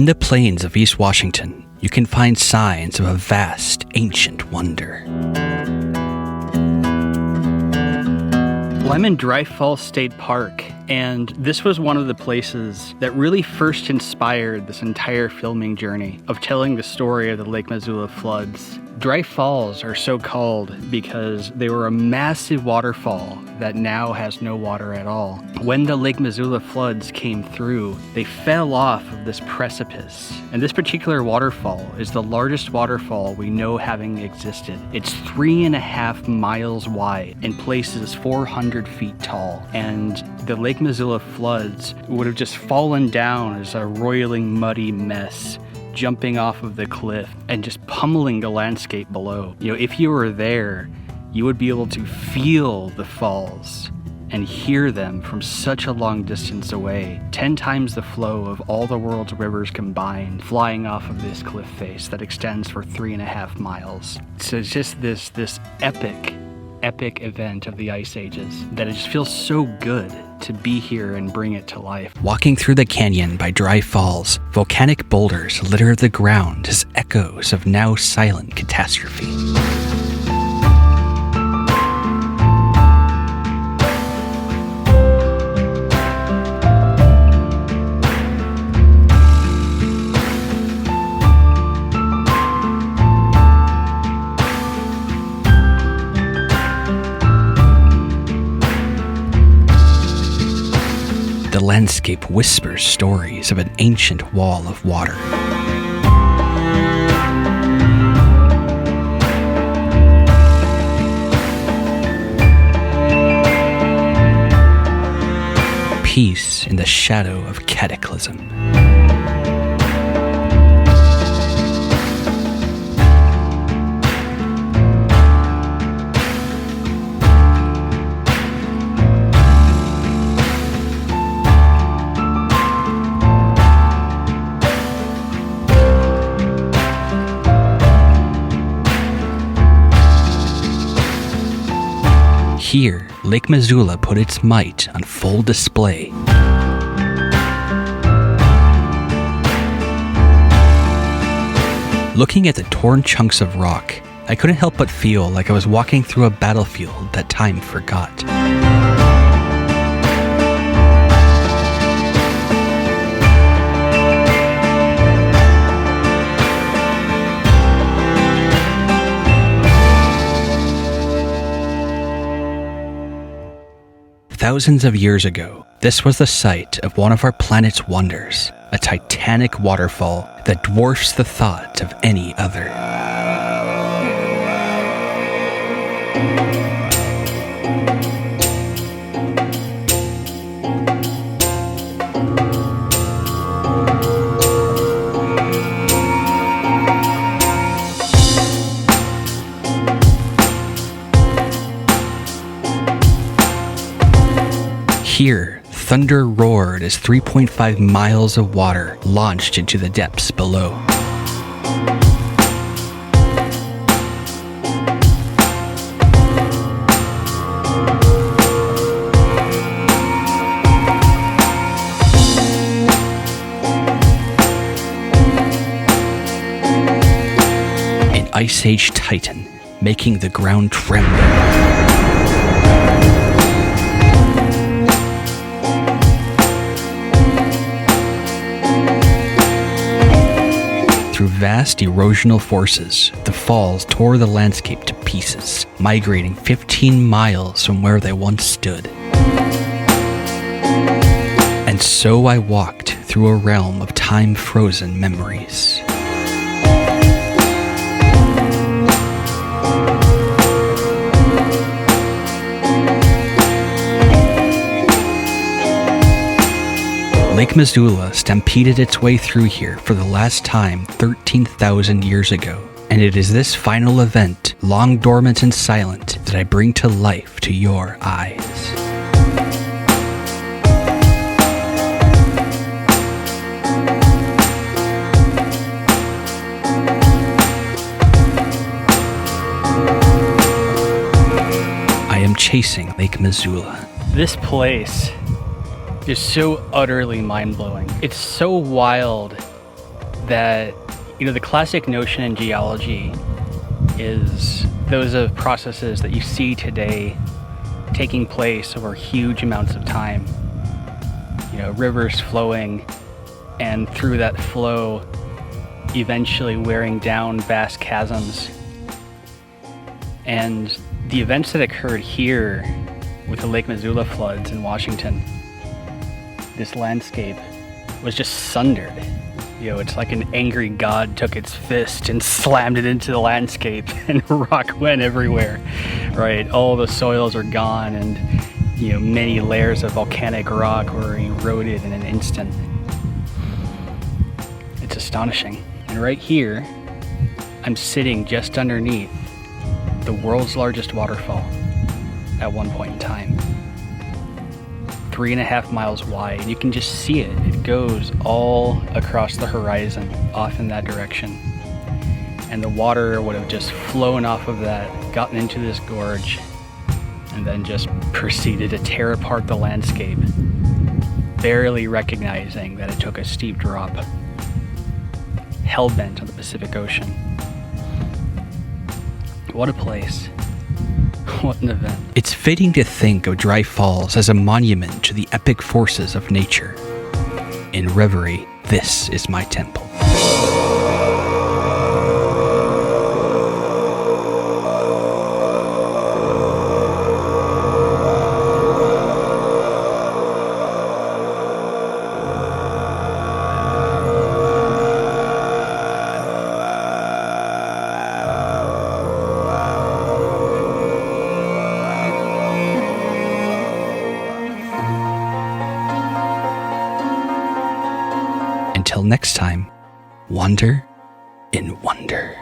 In the plains of East Washington, you can find signs of a vast, ancient wonder. Well, I'm in Dry Falls State Park, and this was one of the places that really first inspired this entire filming journey of telling the story of the Lake Missoula floods. Dry Falls are so called because they were a massive waterfall that now has no water at all. When the Lake Missoula floods came through, they fell off of this precipice. And this particular waterfall is the largest waterfall we know having existed. It's 3.5 miles wide and places 400 feet tall. And the Lake Missoula floods would have just fallen down as a roiling, muddy mess, jumping off of the cliff and just pummeling the landscape below. If you were there, you would be able to feel the falls and hear them from such a long distance away. 10 times the flow of all the world's rivers combined flying off of this cliff face that extends for 3.5 miles. So it's just this epic event of the ice ages that it just feels so good to be here and bring it to life. Walking through the canyon by Dry Falls, volcanic boulders litter the ground as echoes of now silent catastrophe. The landscape whispers stories of an ancient wall of water. Peace in the shadow of cataclysm. Here, Lake Missoula put its might on full display. Looking at the torn chunks of rock, I couldn't help but feel like I was walking through a battlefield that time forgot. Thousands of years ago, this was the site of one of our planet's wonders, a titanic waterfall that dwarfs the thought of any other. Here, thunder roared as 3.5 miles of water launched into the depths below. An Ice Age titan making the ground tremble. Through vast erosional forces, the falls tore the landscape to pieces, migrating 15 miles from where they once stood. And so I walked through a realm of time-frozen memories. Lake Missoula stampeded its way through here for the last time 13,000 years ago, and it is this final event, long dormant and silent, that I bring to life to your eyes. I am chasing Lake Missoula. This place is so utterly mind-blowing. It's so wild that, the classic notion in geology is those of processes that you see today taking place over huge amounts of time. Rivers flowing, and through that flow, eventually wearing down vast chasms. And the events that occurred here with the Lake Missoula floods in Washington, this landscape was just sundered. It's like an angry god took its fist and slammed it into the landscape, and rock went everywhere, right? All the soils are gone, and many layers of volcanic rock were eroded in an instant. It's astonishing. And right here, I'm sitting just underneath the world's largest waterfall at one point in time. 3.5 miles wide. You can just see it. It goes all across the horizon, off in that direction. And the water would have just flown off of that, gotten into this gorge, and then just proceeded to tear apart the landscape, barely recognizing that it took a steep drop. Hellbent on the Pacific Ocean. What a place. What an event. It's fitting to think of Dry Falls as a monument to the epic forces of nature. In reverie, this is my temple. Until next time, wander in wonder.